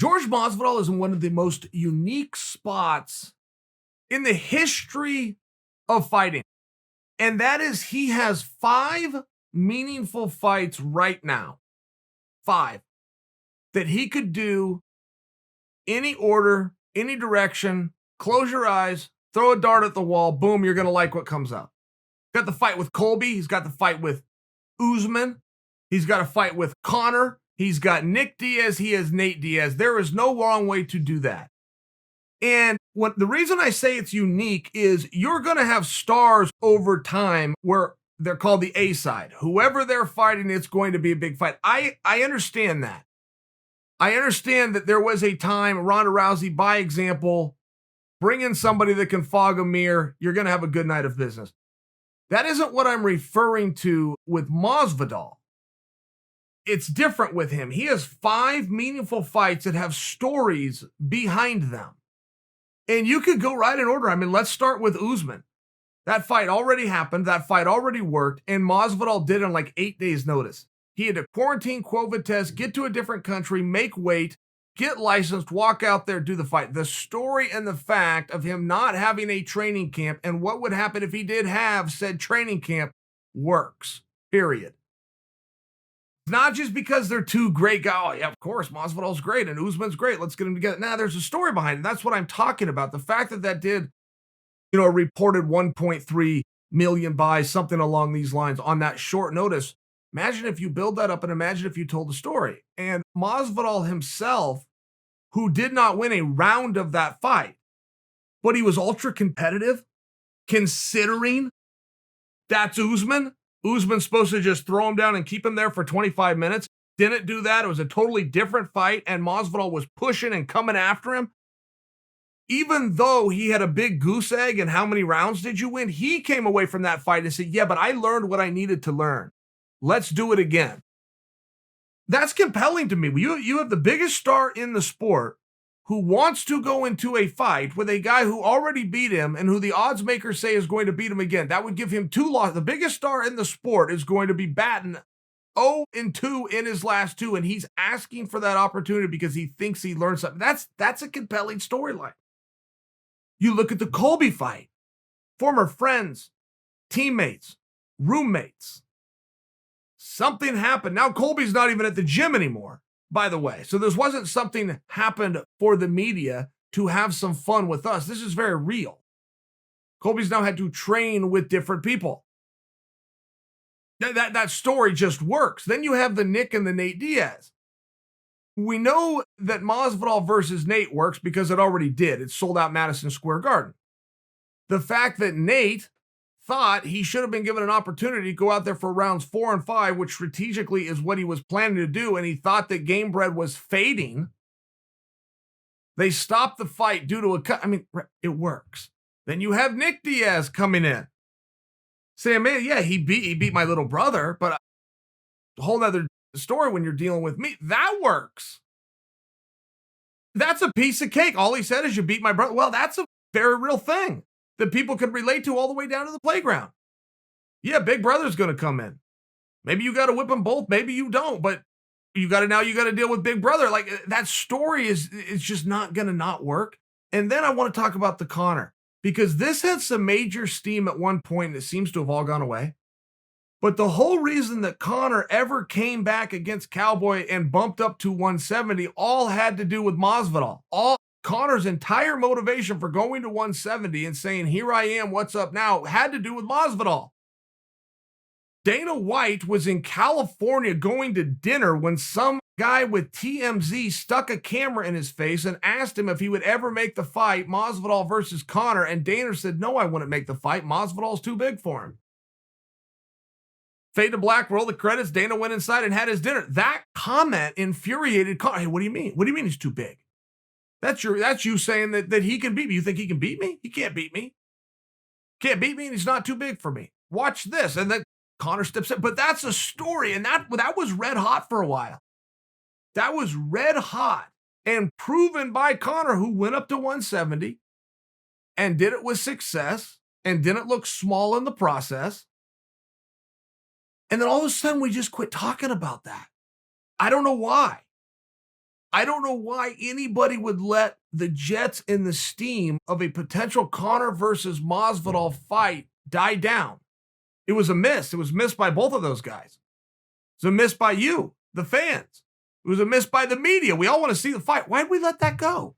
Jorge Masvidal is in one of the most unique spots in the history of fighting. And that is he has 5 meaningful fights right now. 5 that he could do any order, any direction, close your eyes, throw a dart at the wall, boom, you're going to like what comes up. Got the fight with Colby, he's got the fight with Usman, he's got a fight with Conor, he's got Nick Diaz, he has Nate Diaz. There is no wrong way to do that. And the reason I say it's unique is you're going to have stars over time where they're called the A side. Whoever they're fighting, it's going to be a big fight. I understand that. I understand that there was a time, Ronda Rousey, by example, bring in somebody that can fog a mirror, you're going to have a good night of business. That isn't what I'm referring to with Masvidal. It's different with him. He has 5 meaningful fights that have stories behind them. And you could go right in order. I mean, let's start with Usman. That fight already happened. That fight already worked. And Masvidal did it on like 8 days' notice. He had to quarantine, COVID test, get to a different country, make weight, get licensed, walk out there, do the fight. The story and the fact of him not having a training camp and what would happen if he did have said training camp works, period. It's not just because they're two great guys. Oh, yeah, of course, Masvidal's great and Usman's great. Let's get them together. Nah, there's a story behind it. That's what I'm talking about. The fact that did, a reported 1.3 million buys, something along these lines on that short notice. Imagine if you build that up and imagine if you told the story. And Masvidal himself, who did not win a round of that fight, but he was ultra competitive, considering that's Usman. Usman's supposed to just throw him down and keep him there for 25 minutes. Didn't do that. It was a totally different fight, and Masvidal was pushing and coming after him. Even though he had a big goose egg and how many rounds did you win, he came away from that fight and said, yeah, but I learned what I needed to learn. Let's do it again. That's compelling to me. You have the biggest star in the sport who wants to go into a fight with a guy who already beat him and who the odds makers say is going to beat him again. That would give him 2 losses. The biggest star in the sport is going to be batting 0-2 in his last 2, and he's asking for that opportunity because he thinks he learned something. That's a compelling storyline. You look at the Colby fight. Former friends, teammates, roommates. Something happened. Now Colby's not even at the gym anymore, by the way. So this wasn't something happened for the media to have some fun with us. This is very real. Colby's now had to train with different people. That story just works. Then you have the Nick and the Nate Diaz. We know that Masvidal versus Nate works because it already did. It sold out Madison Square Garden. The fact that Nate thought he should have been given an opportunity to go out there for rounds 4 and 5, which strategically is what he was planning to do, and he thought that Gamebred was fading. They stopped the fight due to a cut. I mean, it works. Then you have Nick Diaz coming in, saying, man, yeah, he beat my little brother, but a whole other story when you're dealing with me. That works. That's a piece of cake. All he said is you beat my brother. Well, that's a very real thing that people could relate to all the way down to the playground. Yeah, Big Brother's going to come in. Maybe you got to whip them both. Maybe you don't, but you got to deal with Big Brother. Like, that story is just not going to not work. And then I want to talk about the Conor, because this had some major steam at one point and it seems to have all gone away. But the whole reason that Conor ever came back against Cowboy and bumped up to 170 all had to do with Masvidal. Conor's entire motivation for going to 170 and saying, here I am, what's up now, had to do with Masvidal. Dana White was in California going to dinner when some guy with TMZ stuck a camera in his face and asked him if he would ever make the fight, Masvidal versus Conor, and Dana said, no, I wouldn't make the fight. Masvidal's too big for him. Fade to black, roll the credits. Dana went inside and had his dinner. That comment infuriated Conor. Hey, what do you mean? What do you mean he's too big? That's you saying that he can beat me. You think he can beat me? He can't beat me. Can't beat me, and he's not too big for me. Watch this. And then Conor steps in. But that's a story, and that was red hot for a while. That was red hot and proven by Conor, who went up to 170 and did it with success and didn't look small in the process. And then all of a sudden, we just quit talking about that. I don't know why. I don't know why anybody would let the Jets in the steam of a potential Conor versus Masvidal fight die down. It was a miss. It was missed by both of those guys. It was a miss by you, the fans. It was a miss by the media. We all want to see the fight. Why'd we let that go?